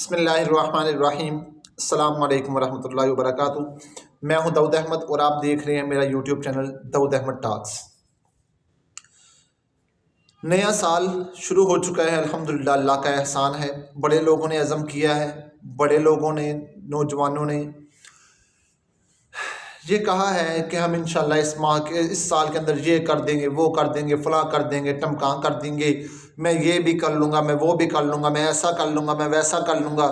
بسم اللہ الرحمن الرحیم۔ السلام علیکم ورحمۃ اللہ وبرکاتہ۔ میں ہوں داؤد احمد اور آپ دیکھ رہے ہیں میرا یوٹیوب چینل داؤد احمد ٹاکس۔ نیا سال شروع ہو چکا ہے، الحمدللہ اللہ کا احسان ہے۔ بڑے لوگوں نے عزم کیا ہے، بڑے لوگوں نے، نوجوانوں نے یہ کہا ہے کہ ہم انشاءاللہ اس سال کے اندر یہ کر دیں گے، وہ کر دیں گے، فلاں کر دیں گے، ٹمکاں کر دیں گے، میں یہ بھی کر لوں گا، میں وہ بھی کر لوں گا، میں ایسا کر لوں گا، میں ویسا کر لوں گا،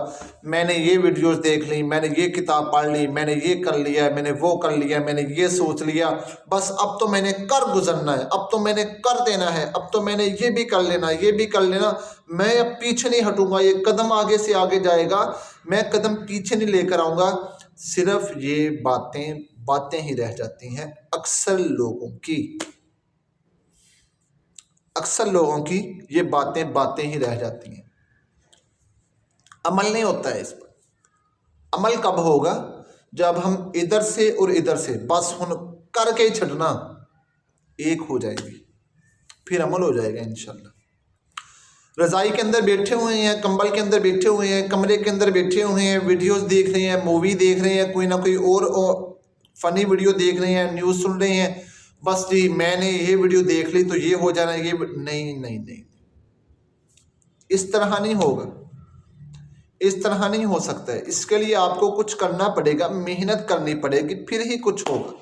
میں نے یہ ویڈیوز دیکھ لی، میں نے یہ کتاب پڑھ لی، میں نے یہ کر لیا، میں نے وہ کر لیا، میں نے یہ سوچ لیا، بس اب تو میں نے کر گزرنا ہے، اب تو میں نے کر دینا ہے، اب تو میں نے یہ بھی کر لینا، یہ بھی کر لینا، میں اب پیچھے نہیں ہٹوں گا، یہ قدم آگے سے آگے جائے گا، میں قدم پیچھے نہیں لے کر آؤں گا۔ صرف یہ باتیں ہی رہ جاتی ہیں اکثر لوگوں کی یہ باتیں ہی رہ جاتی ہیں، عمل نہیں ہوتا ہے اس پر۔ عمل کب ہوگا؟ جب ہم ادھر سے اور ادھر سے بس ہن کر کے چھڑنا ایک ہو جائے گی، پھر عمل ہو جائے گا انشاءاللہ۔ رضائی کے اندر بیٹھے ہوئے ہیں، کمبل کے اندر بیٹھے ہوئے ہیں، کمرے کے اندر بیٹھے ہوئے ہیں، ویڈیوز دیکھ رہے ہیں، مووی دیکھ رہے ہیں، کوئی نہ کوئی اور فنی ویڈیو دیکھ رہے ہیں، نیوز سن رہے ہیں، بس جی میں نے یہ ویڈیو دیکھ لی تو یہ ہو جانا، یہ نہیں، اس طرح نہیں ہوگا، اس طرح نہیں ہو سکتا ہے۔ اس کے لیے آپ کو کچھ کرنا پڑے گا، محنت کرنی پڑے گی، پھر ہی کچھ ہوگا۔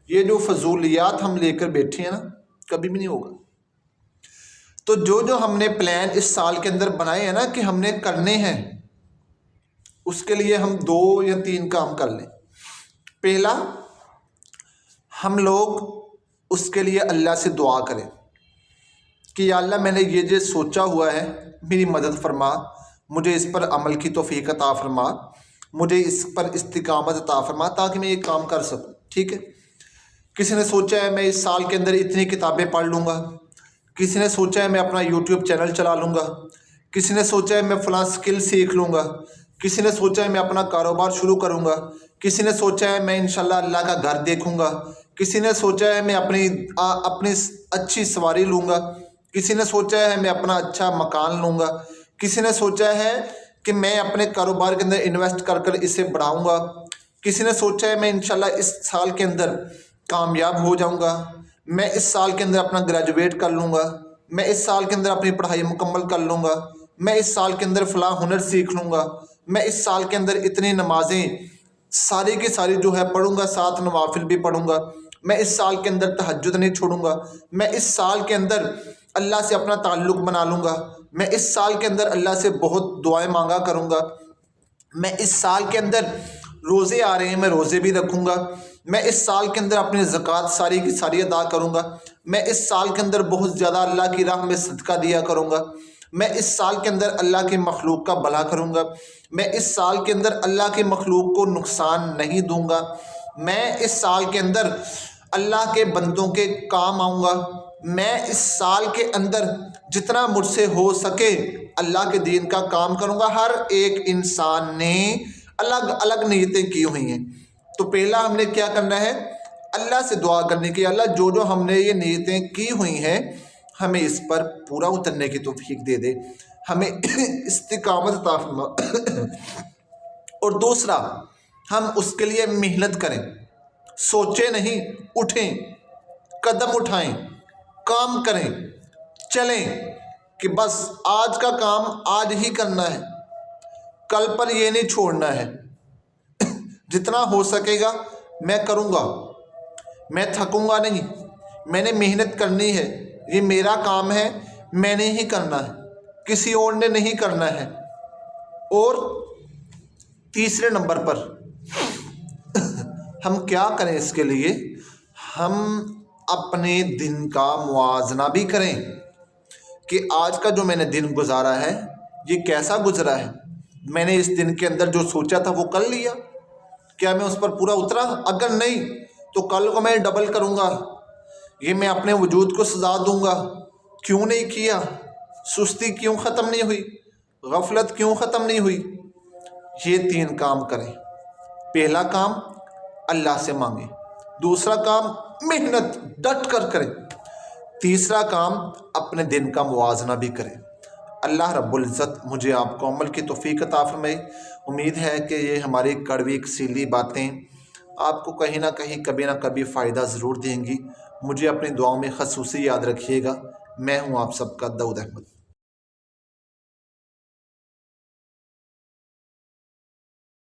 یہ جو فضولیات ہم لے کر بیٹھے ہیں نا، کبھی بھی نہیں ہوگا۔ تو جو ہم نے پلان اس سال کے اندر بنائے ہیں نا کہ ہم نے کرنے ہیں، اس کے لیے ہم 2 یا 3 کام کر لیں۔ پہلا، ہم لوگ اس کے لیے اللہ سے دعا کریں کہ یا اللہ میں نے یہ سوچا ہوا ہے، میری مدد فرما، مجھے اس پر عمل کی توفیق عطا فرما، مجھے اس پر استقامت عطا فرما تاکہ میں یہ کام کر سکوں، ٹھیک ہے۔ کسی نے سوچا ہے میں اس سال کے اندر اتنی کتابیں پڑھ لوں گا، کسی نے سوچا ہے میں اپنا یوٹیوب چینل چلا لوں گا، کسی نے سوچا ہے میں فلاں سکل سیکھ لوں گا، کسی نے سوچا ہے میں اپنا کاروبار شروع کروں گا، کسی نے سوچا ہے میں انشاءاللہ اللہ کا گھر دیکھوں گا، کسی نے سوچا ہے میں اپنی اچھی سواری لوں گا، کسی نے سوچا ہے میں اپنا اچھا مکان لوں گا، کسی نے سوچا ہے کہ میں اپنے کاروبار کے اندر انویسٹ کر اسے بڑھاؤں گا، کسی نے سوچا ہے میں انشاءاللہ اس سال کے اندر کامیاب ہو جاؤں گا، میں اس سال کے اندر اپنا گریجویٹ کر لوں گا، میں اس سال کے اندر اپنی پڑھائی مکمل کر لوں گا، میں اس سال کے اندر فلاں ہنر سیکھ لوں گا، میں اس سال کے اندر اتنی نمازیں ساری کی ساری جو ہے پڑھوں گا، 7 نوافل بھی پڑھوں گا، میں اس سال کے اندر تہجد نہیں چھوڑوں گا، میں اس سال کے اندر اللہ سے اپنا تعلق بنا لوں گا، میں اس سال کے اندر اللہ سے بہت دعائیں مانگا کروں گا، میں اس سال کے اندر روزے آ رہے ہیں میں روزے بھی رکھوں گا، میں اس سال کے اندر اپنی زکوٰۃ ساری کی ساری ادا کروں گا، میں اس سال کے اندر بہت زیادہ اللہ کی راہ میں صدقہ دیا کروں گا، میں اس سال کے اندر اللہ کی مخلوق کا بھلا کروں گا، میں اس سال کے اندر اللہ کی مخلوق کو نقصان نہیں دوں گا، میں اس سال کے اندر اللہ کے بندوں کے کام آؤں گا، میں اس سال کے اندر جتنا مجھ سے ہو سکے اللہ کے دین کا کام کروں گا۔ ہر ایک انسان نے الگ الگ نیتیں کی ہوئی ہیں، تو پہلا ہم نے کیا کرنا ہے؟ اللہ سے دعا کرنے کی، اللہ جو ہم نے یہ نیتیں کی ہوئی ہیں ہمیں اس پر پورا اترنے کی توفیق دے دے، ہمیں استقامت عطا فرما۔ اور دوسرا، ہم اس کے لیے محنت کریں، سوچیں نہیں، اٹھیں، قدم اٹھائیں، کام کریں، چلیں کہ بس آج کا کام آج ہی کرنا ہے، کل پر یہ نہیں چھوڑنا ہے، جتنا ہو سکے گا میں کروں گا، میں تھکوں گا نہیں، میں نے محنت کرنی ہے، یہ میرا کام ہے، میں نے ہی کرنا ہے، کسی اور نے نہیں کرنا ہے۔ اور تیسرے نمبر پر ہم کیا کریں؟ اس کے لیے ہم اپنے دن کا موازنہ بھی کریں کہ آج کا جو میں نے دن گزارا ہے یہ کیسا گزرا ہے، میں نے اس دن کے اندر جو سوچا تھا وہ کر لیا، کیا میں اس پر پورا اترا؟ اگر نہیں تو کل کو میں ڈبل کروں گا، یہ میں اپنے وجود کو سزا دوں گا، کیوں نہیں کیا، سستی کیوں ختم نہیں ہوئی، غفلت کیوں ختم نہیں ہوئی۔ یہ 3 کام کریں۔ پہلا کام اللہ سے مانگیں، دوسرا کام محنت ڈٹ کر کریں، تیسرا کام اپنے دن کا موازنہ بھی کریں۔ اللہ رب العزت مجھے آپ کو عمل کی توفیق عطا فرمائے۔ امید ہے کہ یہ ہماری کڑوی کسیلی باتیں آپ کو کہیں نہ کہیں کبھی نہ کبھی فائدہ ضرور دیں گی۔ مجھے اپنی دعاؤں میں خصوصی یاد رکھیے گا۔ میں ہوں آپ سب کا داؤد احمد۔